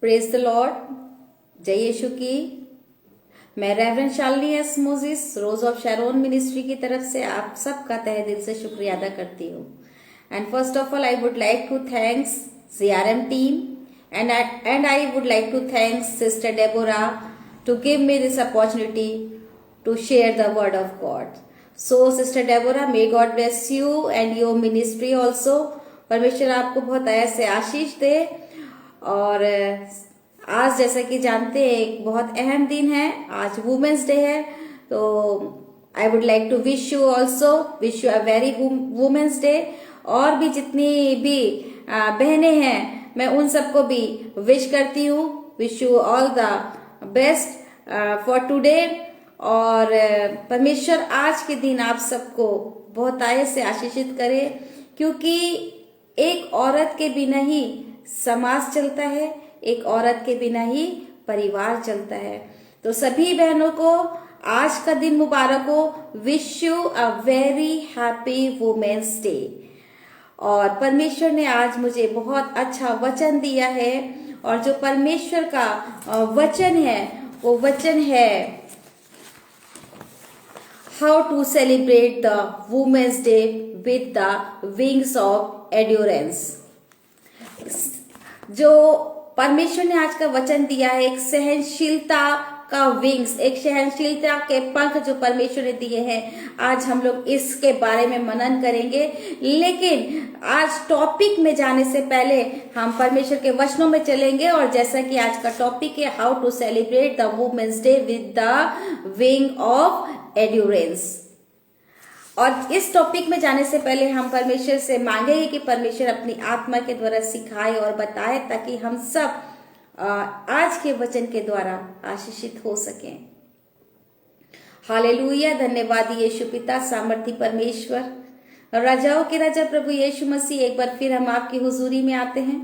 Praise the Lord. जय यीशु की। मैं reverend Shalini S Moses rose of Sharon ministry की तरफ से आप सबका तहे दिल से शुक्रिया अदा करती हूँ। And first of all I would like to thanks CRM team and I would like to thank Sister Deborah to give me this opportunity to share the word of God. So Sister Deborah, may God bless you and your ministry also. परमेश्वर आपको बहुत ऐसे आशीष दे। और आज जैसा कि जानते हैं एक बहुत अहम दिन है, आज वुमेन्स डे है, तो I would like to wish you wish you a very women's day. और भी जितनी भी बहनें हैं मैं उन सबको भी विश करती हूँ। Wish you all the best for today. और परमेश्वर आज के दिन आप सबको बहुत आय से आशीषित करे, क्योंकि एक औरत के बिना ही समाज चलता है, एक औरत के बिना ही परिवार चलता है। तो सभी बहनों को आज का दिन मुबारक हो। Wish you a very happy women's day. और परमेश्वर ने आज मुझे बहुत अच्छा वचन दिया है, और जो परमेश्वर का वचन है वो वचन है how to celebrate the women's day with the wings of endurance. जो परमेश्वर ने आज का वचन दिया है, एक सहनशीलता का विंग्स, एक सहनशीलता के पंख जो परमेश्वर ने दिए हैं, आज हम लोग इसके बारे में मनन करेंगे। लेकिन आज टॉपिक में जाने से पहले हम परमेश्वर के वचनों में चलेंगे। और जैसा कि आज का टॉपिक है how to celebrate the women's day with the wing of endurance. और इस टॉपिक में जाने से पहले हम परमेश्वर से मांगेंगे कि परमेश्वर अपनी आत्मा के द्वारा सिखाए और बताए, ताकि हम सब आज के वचन के द्वारा आशीषित हो सकें। हालेलुया। धन्यवाद यीशु पिता, सामर्थी परमेश्वर, राजाओं के राजा प्रभु यीशु मसीह, एक बार फिर हम आपकी हुजूरी में आते हैं।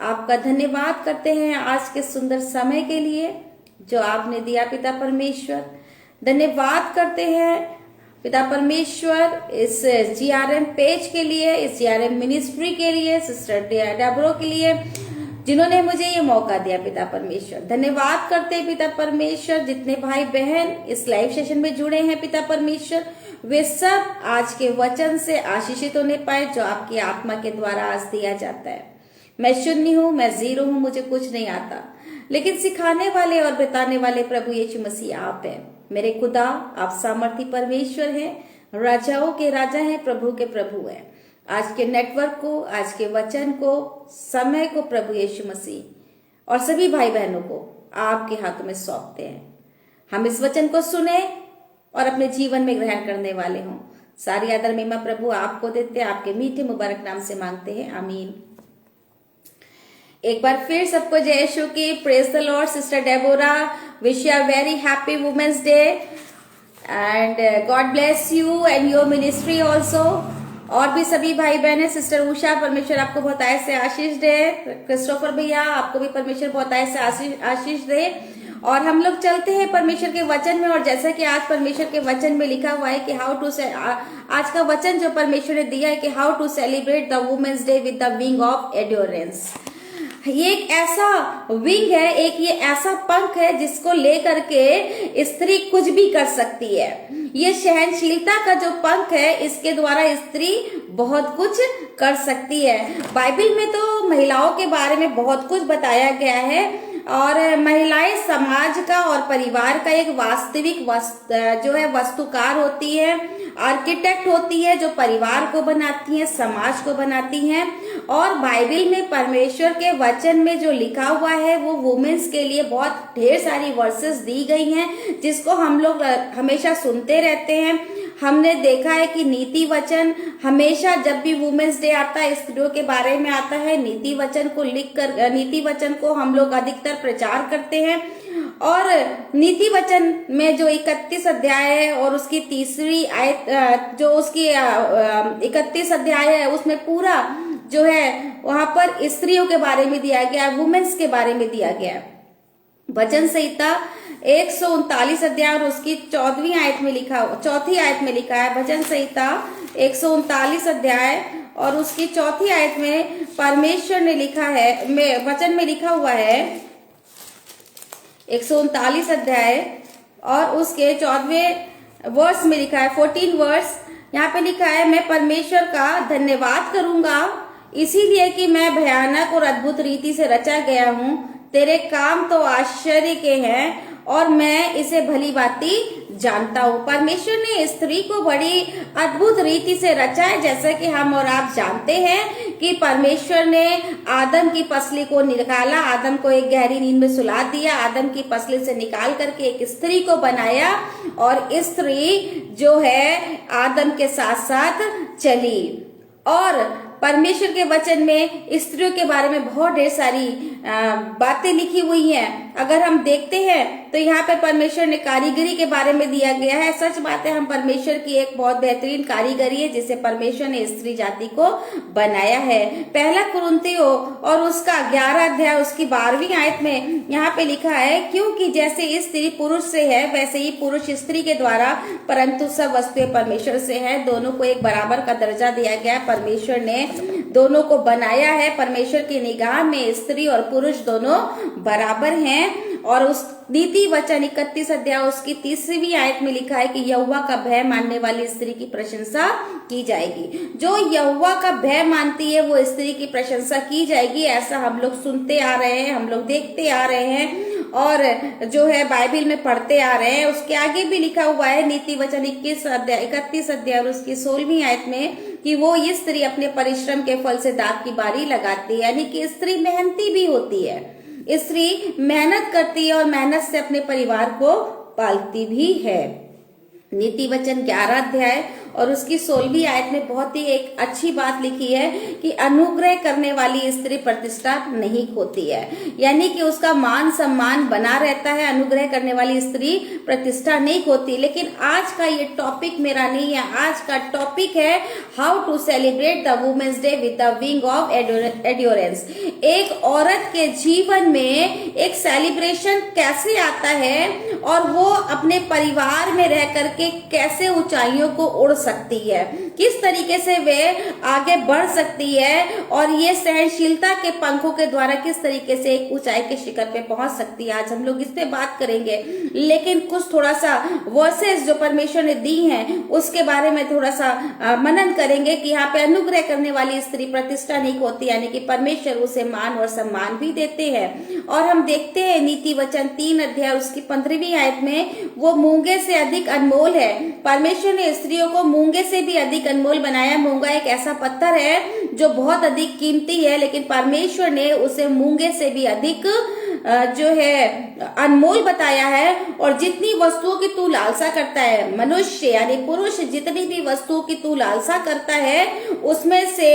आपका धन्यवाद करते हैं आज के सुंदर समय के लिए जो आपने दिया पिता परमेश्वर। धन्यवाद करते हैं पिता परमेश्वर इस GRM पेज के लिए, इस GRM मिनिस्ट्री के लिए, सिस्टर डेबोरा के लिए, जिन्होंने मुझे ये मौका दिया पिता परमेश्वर। धन्यवाद करते हैं पिता परमेश्वर, जितने भाई बहन इस लाइव सेशन में जुड़े हैं पिता परमेश्वर, वे सब आज के वचन से आशीषित होने पाए जो आपकी आत्मा के द्वारा आज दिया जाता है। मैं शून्य हूँ, मैं जीरो हूँ, मुझे कुछ नहीं आता, लेकिन सिखाने वाले और बताने वाले प्रभु यीशु मसीह आप हैं। मेरे खुदा, आप सामर्थी परमेश्वर हैं, राजाओं के राजा हैं, प्रभु के प्रभु हैं। आज के नेटवर्क को, आज के वचन को, समय को प्रभु यीशु मसीह और सभी भाई बहनों को आपके हाथों में सौंपते हैं। हम इस वचन को सुने और अपने जीवन में ग्रहण करने वाले हों। सारी आदर महिमा प्रभु आपको देते हैं, आपके मीठे मुबारक नाम से मांगते हैं, आमीन। एक बार फिर सबको जय यीशु की। Praise the Lord. Sister Deborah, wish you a very happy women's day and God bless you and your ministry also. और भी सभी भाई बहन है, सिस्टर उषा, परमेश्वर आपको बहुत आय से आशीष दे। क्रिस्टोफर भैया, आपको भी परमेश्वर बहुत आय से आशीष दे। और हम लोग चलते हैं परमेश्वर के वचन में। और जैसा कि आज परमेश्वर के वचन में लिखा हुआ है कि आज का वचन जो परमेश्वर ने दिया है कि how to celebrate the women's day with the wing of endurance. ये एक ऐसा विंग है, एक ये ऐसा पंख है जिसको लेकर के स्त्री कुछ भी कर सकती है। ये सहनशीलता का जो पंख है, इसके द्वारा स्त्री बहुत कुछ कर सकती है। बाइबल में तो महिलाओं के बारे में बहुत कुछ बताया गया है, और महिलाएं समाज का और परिवार का एक वास्तविक जो है वस्तुकार होती है, आर्किटेक्ट होती है, जो परिवार को बनाती है, समाज को बनाती हैं। और बाइबल में परमेश्वर के वचन में जो लिखा हुआ है वो वुमेन्स के लिए बहुत ढेर सारी वर्सेस दी गई हैं, जिसको हम लोग हमेशा सुनते रहते हैं। हमने देखा है कि नीति वचन हमेशा जब भी वुमेन्स डे आता है, स्त्रियों के बारे में आता है, नीति वचन को लिखकर नीति वचन को हम लोग अधिकतर प्रचार करते हैं। और नीति वचन में जो 31 अध्याय है और उसकी तीसरी आयत, जो उसकी 31 अध्याय है, उसमें पूरा जो है वहां पर स्त्रियों के बारे में दिया गया है, वुमेन्स के बारे में दिया गया है। भजन संहिता 139 अध्याय और उसकी चौथी आयत में लिखा है, भजन संहिता 139 अध्याय और उसकी चौथी आयत में परमेश्वर ने लिखा है, वचन में लिखा हुआ है 139 अध्याय और उसके 14वें वर्ष में लिखा है 14 वर्ष, यहाँ पे लिखा है मैं परमेश्वर का धन्यवाद करूंगा इसीलिए कि मैं भयानक और अद्भुत रीति से रचा गया हूँ। तेरे काम तो आश्चर्य के हैं और मैं इसे भली भांति जानता हूँ। परमेश्वर ने स्त्री को बड़ी अद्भुत रीति से रचा है। जैसा कि हम और आप जानते हैं कि परमेश्वर ने आदम की पसली को निकाला, आदम को एक गहरी नींद में सुला दिया, आदम की पसली से निकाल करके एक स्त्री को बनाया और स्त्री जो है आदम के साथ साथ चली। और परमेश्वर के वचन में स्त्रियों के बारे में बहुत ढेर सारी बातें लिखी हुई हैं। अगर हम देखते हैं तो यहाँ पे परमेश्वर ने कारीगरी के बारे में दिया गया है। सच बात है, हम परमेश्वर की एक बहुत बेहतरीन कारीगरी है जिसे परमेश्वर ने स्त्री जाति को बनाया है। पहला कुरिन्थियों और उसका 11 अध्याय उसकी 12वीं आयत में यहाँ पे लिखा है क्योंकि जैसे स्त्री पुरुष से है वैसे ही पुरुष स्त्री के द्वारा, परंतु सब वस्तुएं परमेश्वर से है। दोनों को एक बराबर का दर्जा दिया गया है। परमेश्वर ने दोनों को बनाया है। परमेश्वर की निगाह में स्त्री और पुरुष दोनों बराबर हैं। और उस नीति वचन 31 अध्याय उसकी 3वीं आयत में लिखा है कि यहोवा का भय मानने वाली स्त्री की प्रशंसा की जाएगी। जो यहोवा का भय मानती है वो स्त्री की प्रशंसा की जाएगी। ऐसा हम लोग सुनते आ रहे हैं, हम लोग देखते आ रहे हैं और जो है बाइबल में पढ़ते आ रहे हैं। उसके आगे भी लिखा हुआ है नीति वचन 31 अध्याय और उसकी 16वीं आयत में कि वो ये स्त्री अपने परिश्रम के फल से दाख की बारी लगाती है, यानी कि स्त्री मेहनती भी होती है। स्त्री मेहनत करती है और मेहनत से अपने परिवार को पालती भी है। नीति वचन 11 अध्याय और उसकी 16वीं आयत में बहुत ही एक अच्छी बात लिखी है कि अनुग्रह करने वाली स्त्री प्रतिष्ठा नहीं खोती है, यानी कि उसका मान सम्मान बना रहता है। अनुग्रह करने वाली स्त्री प्रतिष्ठा नहीं खोती। लेकिन आज का ये टॉपिक मेरा नहीं है। आज का टॉपिक है how to celebrate the women's day with the wing of endurance. एक औरत के जीवन में एक सेलिब्रेशन कैसे आता है और वो अपने परिवार में रह करके कैसे ऊंचाइयों को उड़ सकती है, किस तरीके से वे आगे बढ़ सकती है और ये सहनशीलता के पंखों के द्वारा किस तरीके से एक ऊंचाई के शिखर पे पहुंच सकती है। आज हम लोग इस पे बात करेंगे। लेकिन कुछ थोड़ा सा वर्सेस जो परमेश्वर ने दी हैं उसके बारे में थोड़ा सा मनन करेंगे कि यहाँ पे अनुग्रह करने वाली स्त्री प्रतिष्ठा नहीं होती, यानी कि परमेश्वर उसे मान और सम्मान भी देते हैं। और हम देखते हैं नीति वचन 3 अध्याय उसकी 15वीं आयत में वो मूंगे से अधिक अनमोल है। परमेश्वर ने स्त्रियों को मूंगे से भी अधिक अनमोल बनाया। मूंगा एक ऐसा पत्थर है जो बहुत अधिक कीमती है, लेकिन परमेश्वर ने उसे मूंगे से भी अधिक जो है अनमोल बताया है। और जितनी वस्तुओं की तू लालसा करता है, मनुष्य यानी पुरुष जितनी भी वस्तुओं की तू लालसा करता है उसमें से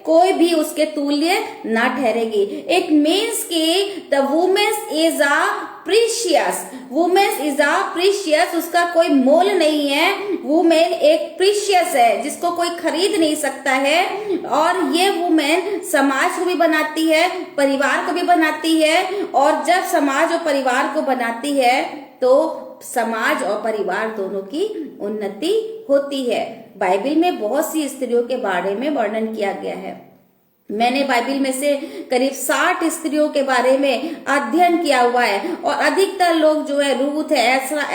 कोई भी उसके तुल्य ना ठहरेगी। इट मीन्स कि the women's is a precious, women's is a precious, उसका कोई मोल नहीं है। वुमेन एक प्रीशियस है जिसको कोई खरीद नहीं सकता है। और ये वुमेन समाज को भी बनाती है, परिवार को भी बनाती है। और जब समाज और परिवार को बनाती है तो समाज और परिवार दोनों की उन्नति होती है। बाइबल में बहुत सी स्त्रियों के बारे में वर्णन किया गया है। मैंने बाइबल में से करीब 60 स्त्रियों के बारे में अध्ययन किया हुआ है और अधिकतर लोग जो है रूथ है,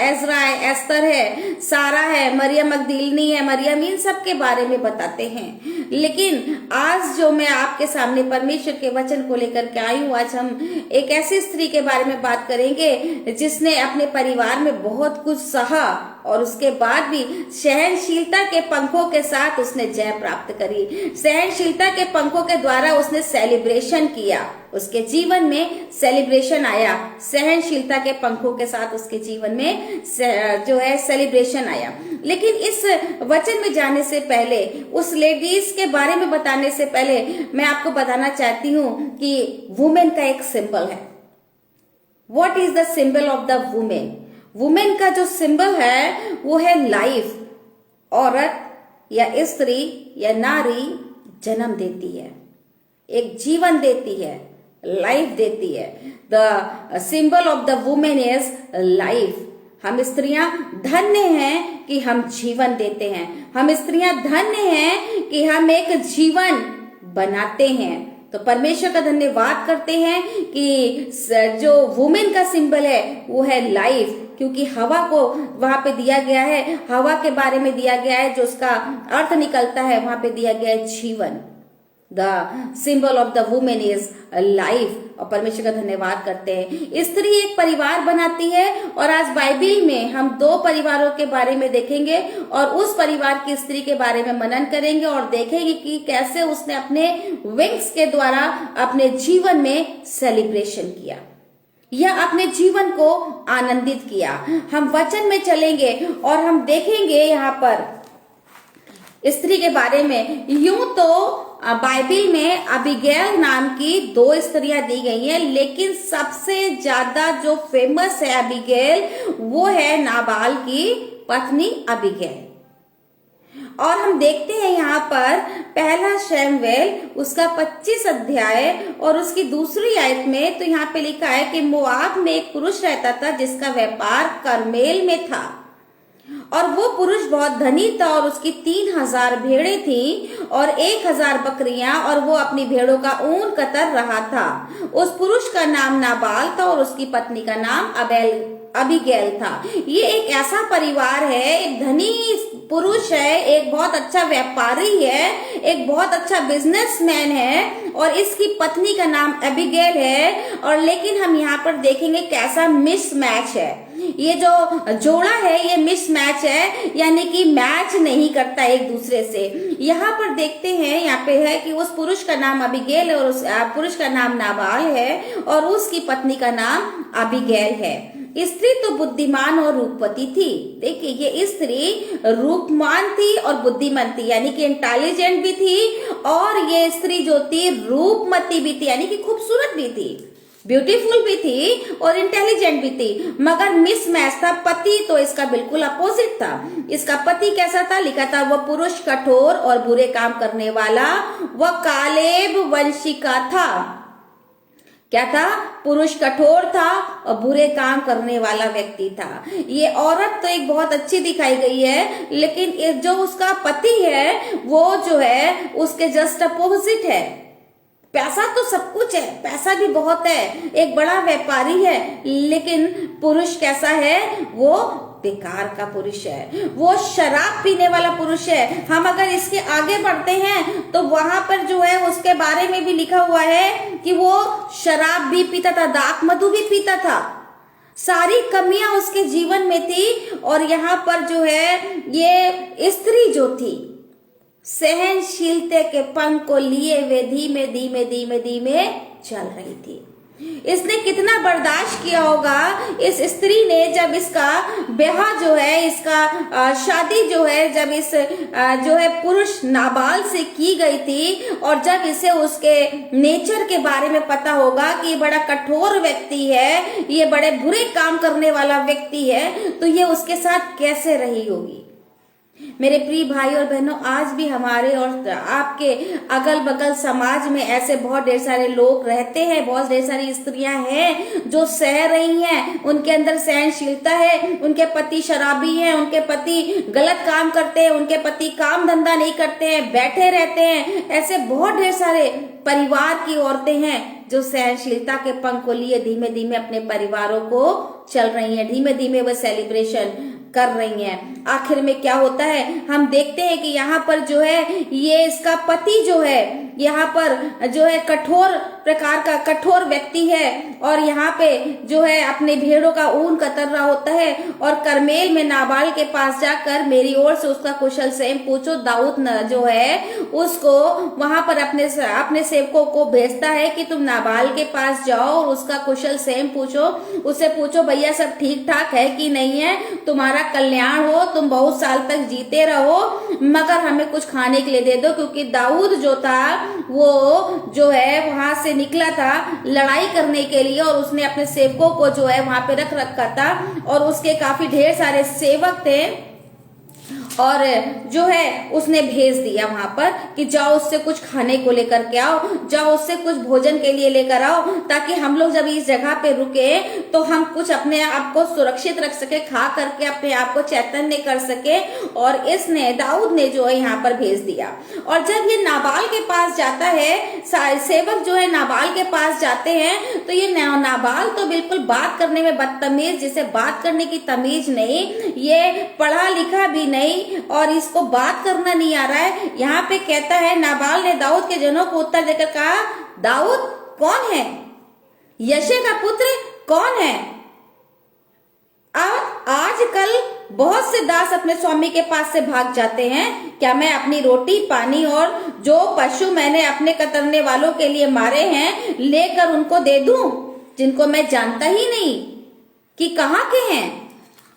एजरा है, एस्तर है, सारा है, मरियम मगदलीनी है, मरियम, इन सब के बारे में बताते हैं। लेकिन आज जो मैं आपके सामने परमेश्वर के वचन को लेकर के आई हूँ, आज हम एक ऐसी स्त्री के बारे में बात करेंगे जिसने अपने परिवार में बहुत कुछ सहा और उसके बाद भी सहनशीलता के पंखों के साथ उसने जय प्राप्त करी। सहनशीलता के पंखों के द्वारा उसने सेलिब्रेशन किया, उसके जीवन में सेलिब्रेशन आया। सहनशीलता के पंखों के साथ उसके जीवन में जो है सेलिब्रेशन आया। लेकिन इस वचन में जाने से पहले, उस लेडीज के बारे में बताने से पहले मैं आपको बताना चाहती हूँ कि वुमेन का एक सिंबल है। What is the symbol of the women? Women का जो सिंबल है वो है लाइफ। औरत या स्त्री या नारी जन्म देती है, एक जीवन देती है, लाइफ देती है। The symbol of the women is life. हम स्त्रियां धन्य हैं कि हम जीवन देते हैं। हम स्त्रियां धन्य हैं कि हम एक जीवन बनाते हैं। तो परमेश्वर का धन्यवाद करते हैं कि जो वुमेन का सिंबल है वो है लाइफ, क्योंकि हवा को वहां पे दिया गया है, हवा के बारे में दिया गया है, जो उसका अर्थ निकलता है वहां पे दिया गया है जीवन। The symbol of the women is life. और परमेश्वर का धन्यवाद करते हैं। स्त्री एक परिवार बनाती है और आज बाइबल में हम 2 परिवारों के बारे में देखेंगे और उस परिवार की स्त्री के बारे में मनन करेंगे और देखेंगे कि कैसे उसने अपने विंग्स के द्वारा अपने जीवन में सेलिब्रेशन किया या अपने जीवन को आनंदित किया। हम वचन में चलेंगे और हम देखेंगे यहाँ पर स्त्री के बारे में। यूं तो बाइबल में अबीगैल नाम की 2 स्त्रियां दी गई हैं, लेकिन सबसे ज्यादा जो फेमस है अबीगैल वो है नाबाल की पत्नी अबीगैल। और हम देखते हैं यहाँ पर पहला शमूएल उसका 25 अध्याय और उसकी 2 आयत में, तो यहाँ पे लिखा है कि मोआब में एक पुरुष रहता था जिसका व्यापार करमेल में था और वो पुरुष बहुत धनी था और उसकी 3000 भेड़ें थी और 1000 बकरियां और वो अपनी भेड़ों का ऊन कतर रहा था। उस पुरुष का नाम नाबाल था और उसकी पत्नी का नाम अबीगैल था। ये एक ऐसा परिवार है, एक धनी पुरुष है, एक बहुत अच्छा व्यापारी है, एक बहुत अच्छा बिजनेसमैन है और इसकी पत्नी का नाम अबीगैल है। और लेकिन हम यहाँ पर देखेंगे कैसा मिसमैच है। ये जो जोड़ा है ये मिसमैच है, यानी कि मैच नहीं करता एक दूसरे से। यहाँ पर देखते हैं, यहाँ पे है कि उस पुरुष का नाम अबीगैल है और उस पुरुष का नाम नाबाल है और उसकी पत्नी का नाम अबीगैल है। स्त्री तो बुद्धिमान और रूपवती थी। देखिए ये स्त्री रूपमान थी और बुद्धिमान थी, यानी कि इंटेलिजेंट भी थी, और ये स्त्री जो थी रूपमती भी थी, यानी कि खूबसूरत भी थी, ब्यूटीफुल भी थी और इंटेलिजेंट भी थी। मगर मिसमैच था। पति तो इसका बिल्कुल अपोजिट था। इसका पति कैसा था? लिखा था वह पुरुष कठोर और बुरे काम करने वाला, वह कालेब वंशी का था। क्या था? पुरुष कठोर था और बुरे काम करने वाला व्यक्ति था। ये औरत तो एक बहुत अच्छी दिखाई गई है, लेकिन जो उसका पति है वो जो है उसके जस्ट अपोजिट है। पैसा तो सब कुछ है, पैसा भी बहुत है, एक बड़ा व्यापारी है, लेकिन पुरुष कैसा है? वो बेकार का पुरुष है, वो शराब पीने वाला पुरुष है। हम अगर इसके आगे बढ़ते हैं तो वहां पर जो है उसके बारे में भी लिखा हुआ है कि वो शराब भी पीता था, दाक मधु भी पीता था, सारी कमियां उसके जीवन में थी। और यहाँ पर जो है ये स्त्री जो थी सहनशीलता के पंख को लिए वे धीमे धीमे धीमे धीमे चल रही थी। इसने कितना बर्दाश्त किया होगा इस स्त्री ने, जब इसका ब्याह जो है, इसका शादी जो है, जब इस जो है पुरुष नाबाल से की गई थी और जब इसे उसके नेचर के बारे में पता होगा कि ये बड़ा कठोर व्यक्ति है, ये बड़े बुरे काम करने वाला व्यक्ति है, तो ये उसके साथ कैसे रही होगी। मेरे प्रिय भाई और बहनों, आज भी हमारे और आपके अगल बगल समाज में ऐसे बहुत ढेर सारे लोग रहते हैं, बहुत ढेर सारी स्त्रियां हैं जो सह रही हैं, उनके अंदर सहनशीलता है, उनके पति शराबी हैं, उनके पति गलत काम करते हैं, उनके पति काम धंधा नहीं करते हैं, बैठे रहते हैं। ऐसे बहुत ढेर सारे परिवार की औरतें हैं जो सहनशीलता के पंख को लिए धीमे धीमे अपने परिवारों को चल रही हैं, धीमे धीमे वो सेलिब्रेशन कर रही हैं। आखिर में क्या होता है? हम देखते हैं कि यहाँ पर जो है ये इसका पति जो है यहाँ पर जो है कठोर प्रकार का कठोर व्यक्ति है और यहाँ पे जो है अपने भेड़ों का ऊन कतर रहा होता है और करमेल में नाबाल के पास जाकर मेरी ओर से उसका कुशल क्षेम पूछो। दाऊद जो है उसको वहां पर अपने सेवकों को भेजता है कि तुम नाबाल के पास जाओ और उसका कुशल क्षेम पूछो, उससे पूछो भैया सब ठीक ठाक है कि नहीं है, तुम्हारा कल्याण हो, तुम बहुत साल तक जीते रहो, मगर हमें कुछ खाने के लिए दे दो। क्योंकि दाऊद जो था वो जो है वहां से निकला था लड़ाई करने के लिए और उसने अपने सेवकों को जो है वहां पे रख रखा था और उसके काफी ढेर सारे सेवक थे और जो है उसने भेज दिया वहां पर कि जाओ उससे कुछ खाने को लेकर के आओ, जाओ उससे कुछ भोजन के लिए लेकर आओ, ताकि हम लोग जब इस जगह पे रुके तो हम कुछ अपने आप को सुरक्षित रख सके, खा करके अपने आप को चैतन्य कर सके। और इसने दाऊद ने जो है यहाँ पर भेज दिया। और जब ये नाबाल के पास जाता है, सेवक जो है नाबाल के पास जाते हैं, तो ये नाबाल तो बिल्कुल बात करने में बदतमीज, जिसे बात करने की तमीज नहीं, ये पढ़ा लिखा भी नहीं और इसको बात करना नहीं आ रहा है। यहाँ पे कहता है नाबाल ने दाऊद के जनों को उत्तर देकर कहा, दाऊद कौन है? यशे का पुत्र कौन है? आजकल बहुत से दास अपने स्वामी के पास से भाग जाते हैं। क्या मैं अपनी रोटी पानी और जो पशु मैंने अपने कतरने वालों के लिए मारे हैं लेकर उनको दे दूं, जिनको मैं जानता ही नहीं कि कहाँ के हैं?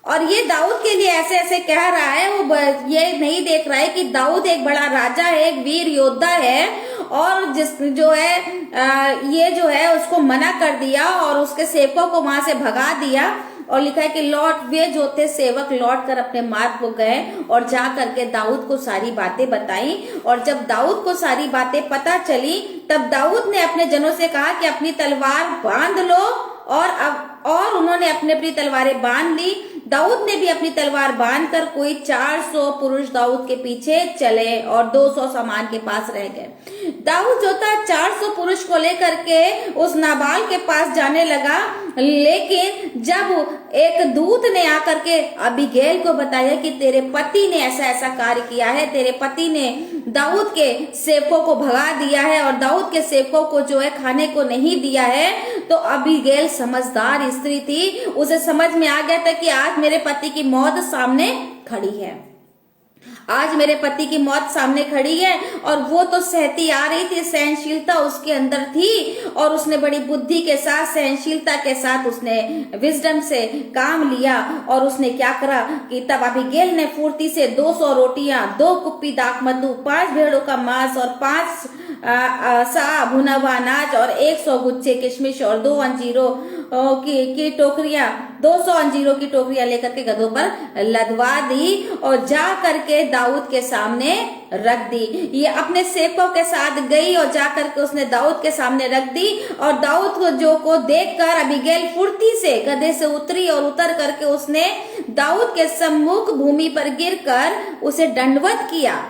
और ये दाऊद के लिए ऐसे ऐसे कह रहा है, वो ये नहीं देख रहा है कि दाऊद एक बड़ा राजा है, एक वीर योद्धा है, और जिस जो है ये जो है उसको मना कर दिया और उसके सेवकों को वहां से भगा दिया। और लिखा है कि वे जो थे सेवक लौट कर अपने मार्ग को गए और जा करके दाऊद को सारी बातें बताई। और जब दाऊद को सारी बातें पता चली, तब दाऊद ने अपने जनों से कहा कि अपनी तलवार बांध लो, और उन्होंने अपनी तलवारें बांध ली। दाऊद ने भी अपनी तलवार बांधकर कोई 400 पुरुष दाऊद के पीछे चले और 200 सामान के पास रह गए। दाऊद जो था 400 पुरुष को लेकर के उस नाबाल के पास जाने लगा, लेकिन जब एक दूत ने आकर के अबीगैल को बताया कि तेरे पति ने ऐसा ऐसा कार्य किया है, तेरे पति ने दाऊद के सेवकों को भगा दिया है और दाऊद के सेवकों को जो है खाने को नहीं दिया है, तो अबीगैल समझदार स्त्री थी, उसे समझ में आ गया था कि आज मेरे पति की मौत सामने खड़ी है, आज मेरे पति की मौत सामने खड़ी है। और वो तो सहती आ रही थी, सहनशीलता उसके अंदर थी, और उसने बड़ी बुद्धि के साथ, सहनशीलता के साथ उसने विजडम से काम लिया। और उसने क्या करा कि तब अबीगैल ने फुर्ती से 200 रोटियां, 2 कुप्पी दाखमधु, 5 भेड़ों का मांस और 5 सा भुना हुआ अनाज और 100 गुच्छे किशमिश और 2 अंजीरों की टोकरियां, 200 अंजीरों की टोकरियां लेकर के गधों पर लदवा दी और जा करके दाऊद के सामने रख दी। ये अपने सेवकों के साथ गई और जा करके उसने दाऊद के सामने रख दी। और दाऊद को देखकर अबीगैल फुर्ती से गधे से उतरी और उतर करके उसने दाऊद के सम्मुख भूमि पर गिरकर उसे दंडवत किया।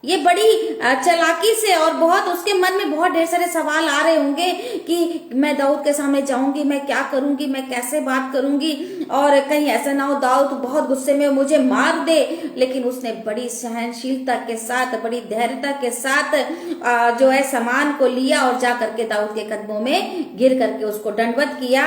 ये बड़ी चालाकी से, और बहुत उसके मन में बहुत ढेर सारे सवाल आ रहे होंगे कि मैं दाऊद के सामने जाऊंगी, मैं क्या करूंगी, मैं कैसे बात करूंगी, और कहीं ऐसा ना हो दाऊद बहुत गुस्से में मुझे मार दे। लेकिन उसने बड़ी सहनशीलता के साथ, बड़ी धैर्यता के साथ जो है सामान को लिया और जा करके दाऊद के कदमों में गिर करके उसको दंडवत किया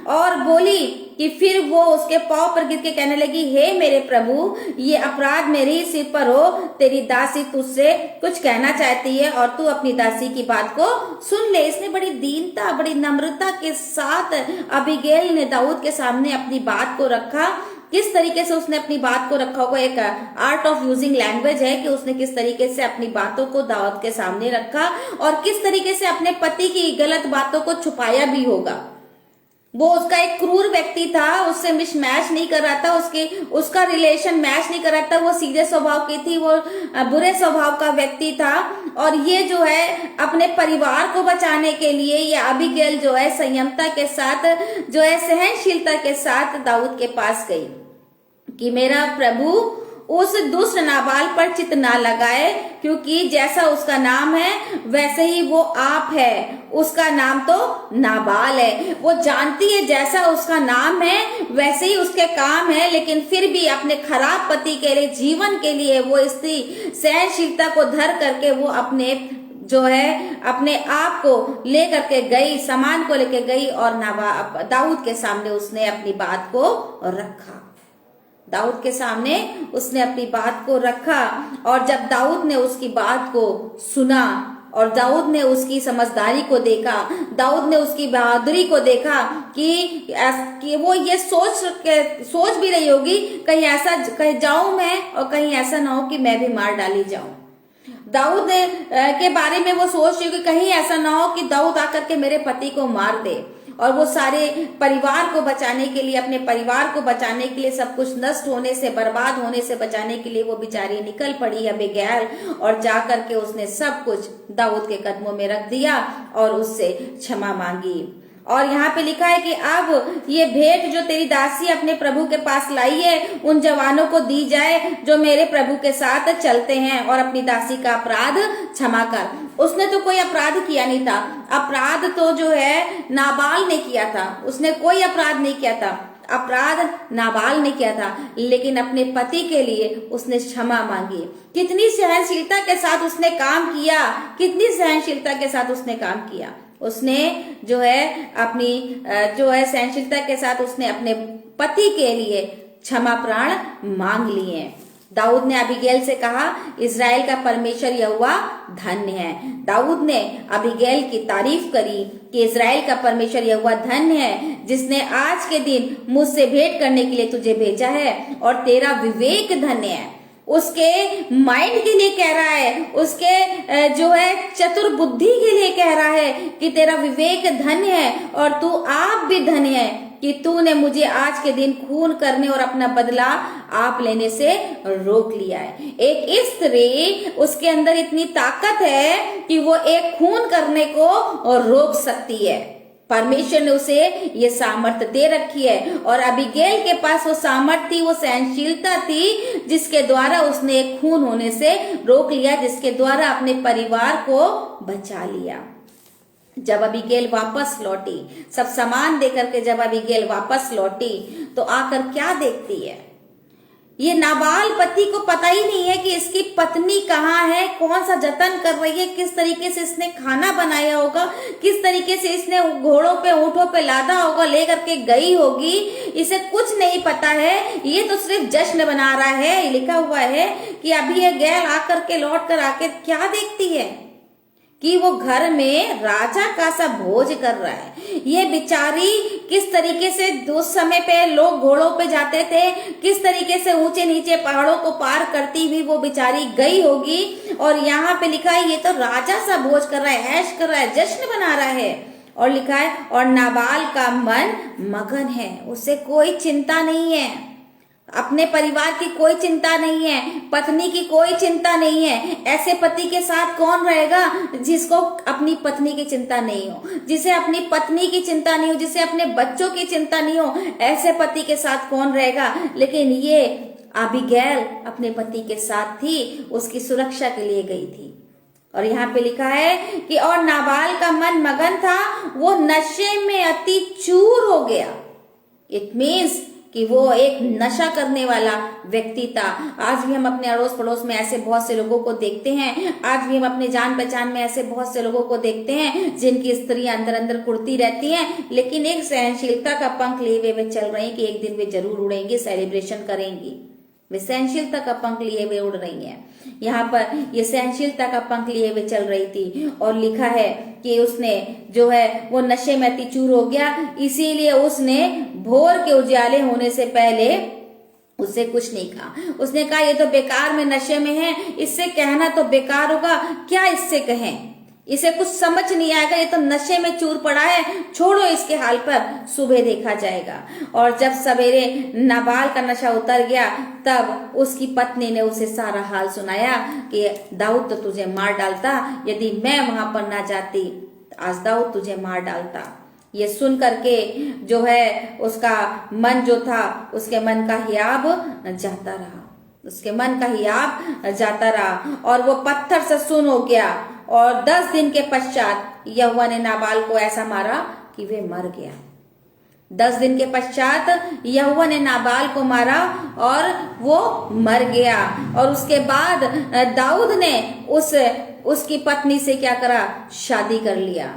और बोली कि फिर वो उसके पांव पर गिर के कहने लगी, हे मेरे प्रभु, ये अपराध मेरे ही सिर पर हो, तेरी दासी तुझसे कुछ कहना चाहती है और तू अपनी दासी की बात को सुन ले। इसने बड़ी दीनता, बड़ी नम्रता के साथ अबीगैल ने दाऊद के सामने अपनी बात को रखा। किस तरीके से उसने अपनी बात को रखा होगा, एक आर्ट ऑफ यूजिंग लैंग्वेज है कि उसने किस तरीके से अपनी बातों को दाऊद के सामने रखा और किस तरीके से अपने पति की गलत बातों को छुपाया भी होगा। वो उसका एक क्रूर व्यक्ति था, उससे मिसमैच नहीं कर रहा था, उसका रिलेशन मैच नहीं कर रहा था, वो सीधे स्वभाव की थी, वो बुरे स्वभाव का व्यक्ति था। और ये जो है अपने परिवार को बचाने के लिए ये अबीगैल जो है संयमता के साथ, जो है सहनशीलता के साथ दाऊद के पास गई कि मेरा प्रभु उस दुष्ट नाबाल पर चित्त ना लगाए, क्योंकि जैसा उसका नाम है वैसे ही वो आप है। उसका नाम तो नाबाल है, वो जानती है जैसा उसका नाम है वैसे ही उसके काम है, लेकिन फिर भी अपने खराब पति के लिए, जीवन के लिए वो स्त्री सहनशीलता को धर करके वो अपने जो है अपने आप को लेकर के गई, सामान को लेकर गई और दाऊद के सामने उसने अपनी बात को रखा। दाऊद के सामने उसने अपनी बात को रखा और जब दाऊद ने उसकी बात को सुना और दाऊद ने उसकी समझदारी को देखा, दाऊद ने उसकी बहादुरी को देखा कि वो ये सोच भी रही होगी कहीं ऐसा कहीं जाऊं मैं और कहीं ऐसा ना हो कि मैं भी मार डाली जाऊं। दाऊद के बारे में वो सोच रही कि कहीं ऐसा ना हो कि दाऊद आकर के मेरे पति को मार दे। और वो सारे परिवार को बचाने के लिए, अपने परिवार को बचाने के लिए, सब कुछ नष्ट होने से, बर्बाद होने से बचाने के लिए वो बेचारी निकल पड़ी अबीगैल, और जा करके उसने सब कुछ दाऊद के कदमों में रख दिया और उससे क्षमा मांगी। और यहाँ पे लिखा है कि अब ये भेंट जो तेरी दासी अपने प्रभु के पास लाई है उन जवानों को दी जाए जो मेरे प्रभु के साथ चलते हैं, और अपनी दासी का अपराध क्षमा कर। उसने तो कोई अपराध किया नहीं था, अपराध तो जो है नाबाल ने किया था, उसने कोई अपराध नहीं किया था, अपराध नाबाल ने किया था, लेकिन अपने पति के लिए उसने क्षमा मांगी। कितनी सहनशीलता के साथ उसने काम किया, कितनी सहनशीलता के साथ उसने काम किया। उसने जो है अपनी जो है सहनशीलता के साथ उसने अपने पति के लिए क्षमा प्राण मांग लिए। दाऊद ने अबीगैल से कहा, इज़राइल का परमेश्वर यहोवा धन्य है। दाऊद ने अबीगैल की तारीफ करी कि इज़राइल का परमेश्वर यहोवा धन्य है, जिसने आज के दिन मुझसे भेंट करने के लिए तुझे भेजा है, और तेरा विवेक धन्य है। उसके माइंड के लिए कह रहा है, उसके जो है चतुर बुद्धि के लिए कह रहा है कि तेरा विवेक धन्य है, और तू आप भी धन्य है कि तूने मुझे आज के दिन खून करने और अपना बदला आप लेने से रोक लिया है। एक स्त्री, उसके अंदर इतनी ताकत है कि वो एक खून करने को रोक सकती है। परमेश्वर ने उसे ये सामर्थ्य दे रखी है, और अबीगैल के पास वो सामर्थ्य थी, वो सहनशीलता थी, जिसके द्वारा उसने एक खून होने से रोक लिया, जिसके द्वारा अपने परिवार को बचा लिया। जब अबीगैल वापस लौटी, सब सामान देकर के जब अबीगैल वापस लौटी, तो आकर क्या देखती है, ये नाबाल पति को पता ही नहीं है कि इसकी पत्नी कहाँ है, कौन सा जतन कर रही है, किस तरीके से इसने खाना बनाया होगा, किस तरीके से इसने घोड़ों पे ऊँटों पे लादा होगा, लेकर के गई होगी, इसे कुछ नहीं पता है। ये तो सिर्फ जश्न बना रहा है। लिखा हुआ है कि अभी ये गैल आकर के लौट कर आके क्या देखती है कि वो घर में राजा का सा भोज कर रहा है। ये बेचारी किस तरीके से उस समय पे लोग घोड़ों पे जाते थे, किस तरीके से ऊंचे नीचे पहाड़ों को पार करती हुई वो बेचारी गई होगी, और यहाँ पे लिखा है ये तो राजा सा भोज कर रहा है, ऐश कर रहा है, जश्न मना रहा है। और लिखा है और नाबाल का मन मगन है, उसे कोई चिंता नहीं है, अपने परिवार की कोई चिंता नहीं है, पत्नी की कोई चिंता नहीं है। ऐसे पति के साथ कौन रहेगा जिसको अपनी पत्नी की चिंता नहीं हो, जिसे अपनी पत्नी की चिंता नहीं हो, जिसे अपने बच्चों की चिंता नहीं हो, ऐसे पति के साथ कौन रहेगा। लेकिन ये अबीगैल अपने पति के साथ थी, उसकी सुरक्षा के लिए गई थी। और यहाँ पे लिखा है कि और नाबाल का मन मगन था, वो नशे में अति चूर हो गया। इट मीन्स कि वो एक नशा करने वाला व्यक्ति था। आज भी हम अपने अड़ोस पड़ोस में ऐसे बहुत से लोगों को देखते हैं, आज भी हम अपने जान पहचान में ऐसे बहुत से लोगों को देखते हैं जिनकी स्त्रियां अंदर अंदर कुड़ती रहती हैं, लेकिन एक सहनशीलता का पंख लिए वे चल रही हैं कि एक दिन वे जरूर उड़ेंगी, सेलिब्रेशन करेंगी। वे सहनशीलता का पंख लिए वे उड़ रही हैं। यहाँ पर ये सहनशीलता का पंख लिए वे चल रही थी, और लिखा है कि उसने जो है वो नशे में अति चूर हो गया, इसीलिए उसने भोर के उजाले होने से पहले उससे कुछ नहीं कहा। उसने कहा ये तो बेकार में नशे में है, इससे कहना तो बेकार होगा, क्या इससे कहें, इसे कुछ समझ नहीं आएगा, ये तो नशे में चूर पड़ा है, छोड़ो इसके हाल पर, सुबह देखा जाएगा। और जब सवेरे नाबाल का नशा उतर गया, तब उसकी पत्नी ने उसे सारा हाल सुनाया कि दाऊद तो तुझे मार डालता, यदि मैं वहां पर ना जाती, आज दाऊद तुझे मार डालता। ये सुन करके जो है उसका मन जो था, उसके मन का हियाब जाता रहा, उसके मन का हियाब जाता रहा, और वो पत्थर से सुन हो गया। और 10 दिन के पश्चात यहोवा ने नाबाल को ऐसा मारा कि वे मर गया। 10 दिन के पश्चात यहोवा ने नाबाल को मारा और वो मर गया। और उसके बाद दाऊद ने उसकी पत्नी से क्या करा, शादी कर लिया।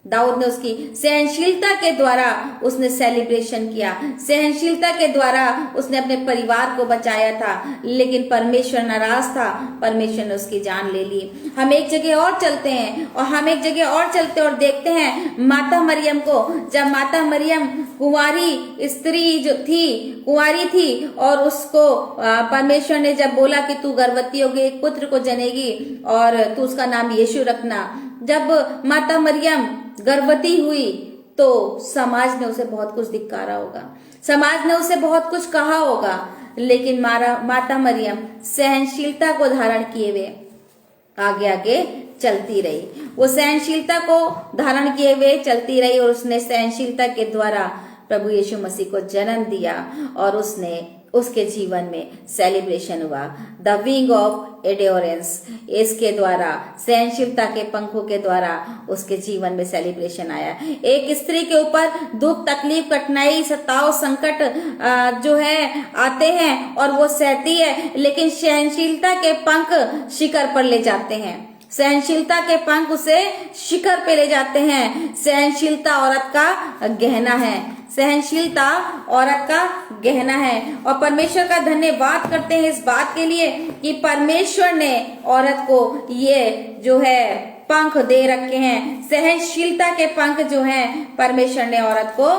दाऊद ने उसकी सहनशीलता के द्वारा उसने सेलिब्रेशन किया, सहनशीलता के द्वारा उसने अपने परिवार को बचाया था, लेकिन परमेश्वर नाराज था, परमेश्वर ने उसकी जान ले ली। हम एक जगह और चलते हैं, और हम एक जगह और चलते और देखते हैं माता मरियम को। जब माता मरियम कुंवारी स्त्री जो थी, कुंवारी थी, और उसको परमेश्वर ने जब बोला कि तू गर्भवती होगी, एक पुत्र को जनेगी और तू उसका नाम यीशु रखना। जब माता मरियम गर्भवती हुई तो समाज ने उसे बहुत कुछ धिक्कारा होगा, समाज ने उसे बहुत कुछ कहा होगा, लेकिन माता मरियम सहनशीलता को धारण किए हुए आगे आगे चलती रही। वो सहनशीलता को धारण किए हुए चलती रही और उसने सहनशीलता के द्वारा प्रभु यीशु मसीह को जन्म दिया और उसके जीवन में सेलिब्रेशन हुआ। द विंग ऑफ एंड्योरेंस, इसके द्वारा, सहनशीलता के पंखों के द्वारा उसके जीवन में सेलिब्रेशन आया। एक स्त्री के ऊपर दुख, तकलीफ, कठिनाई, सताव, संकट जो है आते हैं और वो सहती है, लेकिन सहनशीलता के पंख शिखर पर ले जाते हैं। सहनशीलता के पंख उसे शिखर पे ले जाते हैं। सहनशीलता औरत का गहना है, सहनशीलता औरत का गहना है। और परमेश्वर का धन्यवाद करते हैं इस बात के लिए कि परमेश्वर ने औरत को ये जो है पंख दे रखे हैं। सहनशीलता के पंख जो हैं परमेश्वर ने औरत को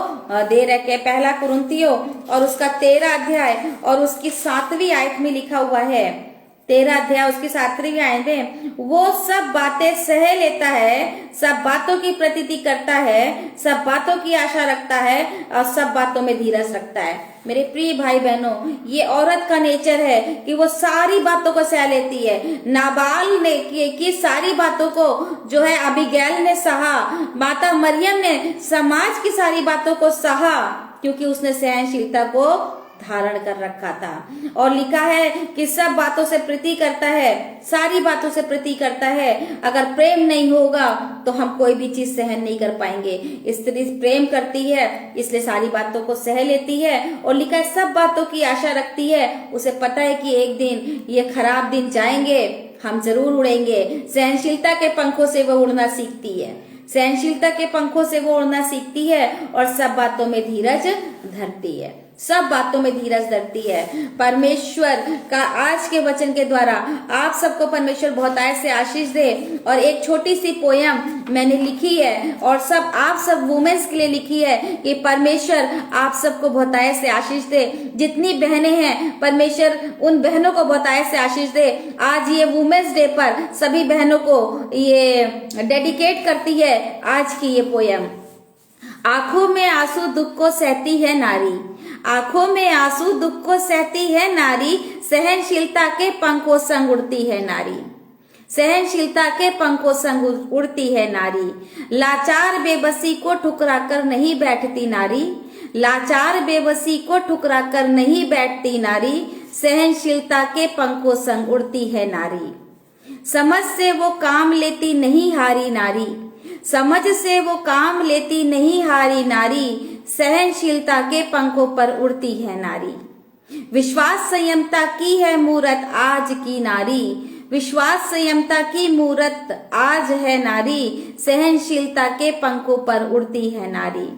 दे रखे। पहला कुरिन्थियों और उसका 13 अध्याय और उसकी 7वीं आयत में लिखा हुआ है, 13 अध्याय उसकी 7वीं आयत में, वो सब बातें सह लेता है, सब बातों की प्रतीति करता है, सब बातों की आशा रखता है और सब बातों में धीरज रखता है। मेरे प्रिय भाई बहनों, ये औरत का नेचर है कि वो सारी बातों को सह लेती है। नाबाल ने की सारी बातों को जो है अबीगैल ने सहा, माता मरियम ने समाज की सारी बातों को सहा, क्योंकि उसने सहनशीलता को धारण कर रखा था। और लिखा है कि सब बातों से प्रीति करता है, सारी बातों से प्रीति करता है। अगर प्रेम नहीं होगा तो हम कोई भी चीज सहन नहीं कर पाएंगे। स्त्री प्रेम करती है इसलिए सारी बातों को सह लेती है। और लिखा है सब बातों की आशा रखती है, उसे पता है कि एक दिन ये खराब दिन जाएंगे, हम जरूर उड़ेंगे। सहनशीलता के पंखों से वो उड़ना सीखती है, सहनशीलता के पंखों से वो उड़ना सीखती है और सब बातों में धीरज धरती है, सब बातों में धीरज धरती है। परमेश्वर का आज के वचन के द्वारा आप सबको परमेश्वर बहुतायत से आशीष दे। और एक छोटी सी पोयम मैंने लिखी है और आप सब वुमेन्स के लिए लिखी है कि परमेश्वर आप सबको बहुतायत से आशीष दे। जितनी बहनें हैं परमेश्वर उन बहनों को बहुतायत से आशीष दे। आज ये वुमेन्स डे पर सभी बहनों को ये डेडिकेट करती है आज की ये पोयम। आंखों में आंसू दुख को सहती है नारी, आंखों में आंसू दुख को सहती है नारी, सहनशीलता के पंखों संग उड़ती है नारी, सहनशीलता के पंखों संग उड़ती है नारी। लाचार बेबसी को ठुकरा कर नहीं बैठती नारी, लाचार बेबसी को ठुकरा कर नहीं बैठती नारी, सहनशीलता के पंखों संग उड़ती है नारी। समझ से वो काम लेती नहीं हारी नारी, समझ से वो काम लेती नहीं हारी नारी, सहनशीलता के पंखों पर उड़ती है नारी। विश्वास संयमता की है मूरत आज की नारी, विश्वास संयमता की मूरत आज है नारी, सहनशीलता के पंखों पर उड़ती है नारी।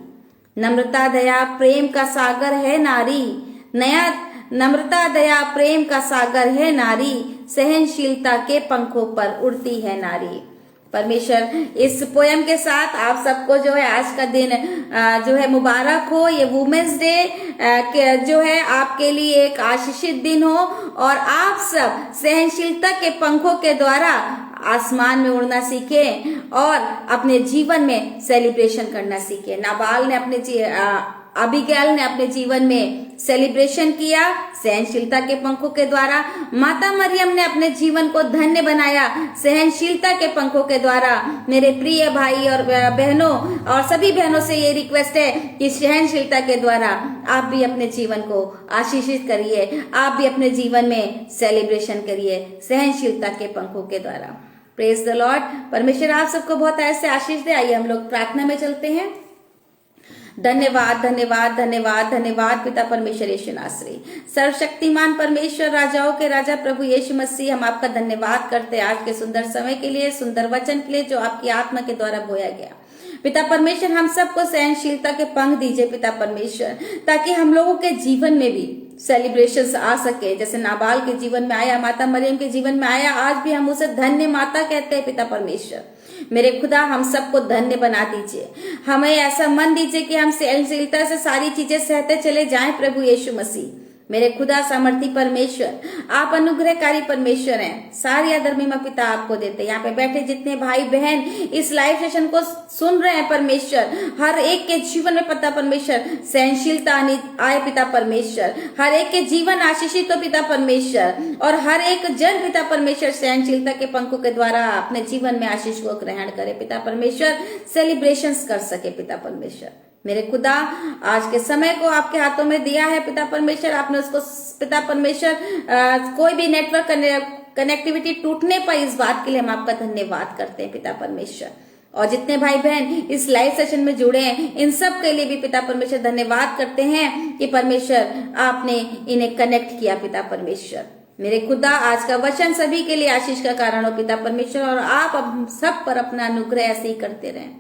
नम्रता दया प्रेम का सागर है नारी, नया नम्रता दया प्रेम का सागर है नारी, सहनशीलता के पंखों पर उड़ती है नारी। परमेश्वर इस पोयम के साथ आप सबको जो है आज का दिन जो है मुबारक हो। ये वुमेन्स डे जो है आपके लिए एक आशीषित दिन हो और आप सब सहनशीलता के पंखों के द्वारा आसमान में उड़ना सीखें और अपने जीवन में सेलिब्रेशन करना सीखें। नाबाल ने अबीगैल ने अपने जीवन में सेलिब्रेशन किया सहनशीलता के पंखों के द्वारा। माता मरियम ने अपने जीवन को धन्य बनाया सहनशीलता के पंखों के द्वारा। मेरे प्रिय भाई और बहनों और सभी बहनों से ये रिक्वेस्ट है कि सहनशीलता के द्वारा आप भी अपने जीवन को आशीषित करिए, आप भी अपने जीवन में सेलिब्रेशन करिए सहनशीलता के पंखों के द्वारा। Praise the Lord. परमेश्वर आप सबको बहुत ऐसे आशीष दे। आइए हम लोग प्रार्थना में चलते हैं। धन्यवाद धन्यवाद धन्यवाद धन्यवाद पिता परमेश्वर यीशु नासरी, सर्वशक्तिमान परमेश्वर, राजाओं के राजा प्रभु यीशु मसीह, हम आपका धन्यवाद करते हैं आज के सुंदर समय के लिए, सुंदर वचन के लिए जो आपकी आत्मा के द्वारा बोया गया। पिता परमेश्वर हम सबको सहनशीलता के पंख दीजिए पिता परमेश्वर, ताकि हम लोगों के जीवन में भी सेलिब्रेशन आ सके। जैसे नाबाल के जीवन में आया, माता मरियम के जीवन में आया, आज भी हम उसे धन्य माता कहते हैं पिता परमेश्वर। मेरे खुदा हम सबको धन्य बना दीजिए, हमें ऐसा मन दीजिए कि हम सहनशीलता से सारी चीजें सहते चले जाएं प्रभु यीशु मसीह। मेरे खुदा सामर्थी परमेश्वर, आप अनुग्रहकारी परमेश्वर हैं। सारी आदर महिमा पिता आपको देते हैं। यहाँ पे बैठे जितने भाई बहन इस लाइव सेशन को सुन रहे हैं परमेश्वर, हर एक के जीवन में पिता परमेश्वर सहनशीलता आए पिता परमेश्वर, हर एक के जीवन आशीषित हो पिता परमेश्वर, और हर एक जन पिता परमेश्वर सहनशीलता के पंखों के द्वारा अपने जीवन में आशीष को ग्रहण करे पिता परमेश्वर, सेलिब्रेशंस कर सके पिता परमेश्वर। मेरे खुदा आज के समय को आपके हाथों में दिया है पिता परमेश्वर, आपने उसको पिता परमेश्वर कोई भी नेटवर्क कनेक्टिविटी टूटने पर इस बात के लिए हम आपका धन्यवाद करते हैं पिता परमेश्वर। और जितने भाई बहन इस लाइव सेशन में जुड़े हैं इन सब के लिए भी पिता परमेश्वर धन्यवाद करते हैं कि परमेश्वर आपने इन्हें कनेक्ट किया पिता परमेश्वर। मेरे खुदा आज का वचन सभी के लिए आशीष का कारण हो पिता परमेश्वर, और आप अब सब पर अपना अनुग्रह ऐसे ही करते रहें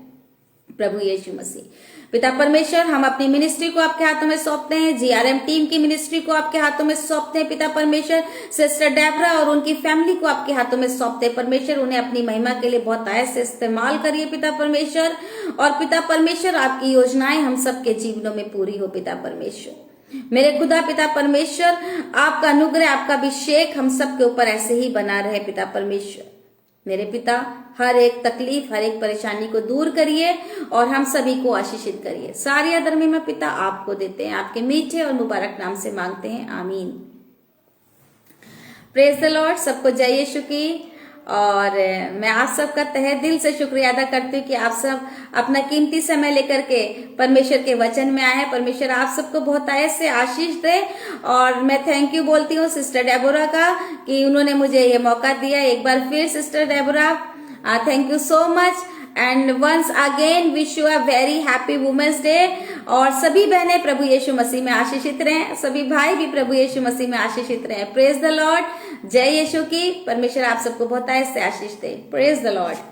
प्रभु यीशु मसीह। पिता परमेश्वर, हम अपनी मिनिस्ट्री को आपके हाथों में सौंपते हैं, जीआरएम टीम की मिनिस्ट्री को आपके हाथों में सौंपते हैं पिता परमेश्वर, सिस्टर डेबरा और उनकी फैमिली को आपके हाथों में सौंपते हैं परमेश्वर। उन्हें अपनी महिमा के लिए बहुत आयत से इस्तेमाल करिए पिता परमेश्वर, और पिता परमेश्वर आपकी योजनाएं हम सबके जीवनों में पूरी हो पिता परमेश्वर। मेरे खुदा पिता परमेश्वर, आपका अनुग्रह आपका अभिषेक हम सबके ऊपर ऐसे ही बना रहे पिता परमेश्वर। मेरे पिता, हर एक तकलीफ हर एक परेशानी को दूर करिए और हम सभी को आशीषित करिए। सारी आदर महिमा पिता आपको देते हैं, आपके मीठे और मुबारक नाम से मांगते हैं, आमीन। प्रेज द लॉर्ड, सबको जय यीशु की। और मैं आप सबका तहे दिल से शुक्रिया अदा करती हूँ कि आप सब अपना कीमती समय लेकर के परमेश्वर के वचन में आए हैं। परमेश्वर आप सबको बहुत आयत से आशीष दे। और मैं थैंक यू बोलती हूँ सिस्टर डेबोरा का कि उन्होंने मुझे ये मौका दिया। एक बार फिर sister Deborah, thank you so much, and once again wish you a very happy women's day. और सभी बहनें प्रभु यीशु मसीह में आशीषित रहें, सभी भाई भी प्रभु यीशु मसीह में आशीषित रहें। प्रेज द लॉर्ड, जय यीशु की। परमेश्वर आप सबको बहुत आयत से आशीष दे। Praise the Lord.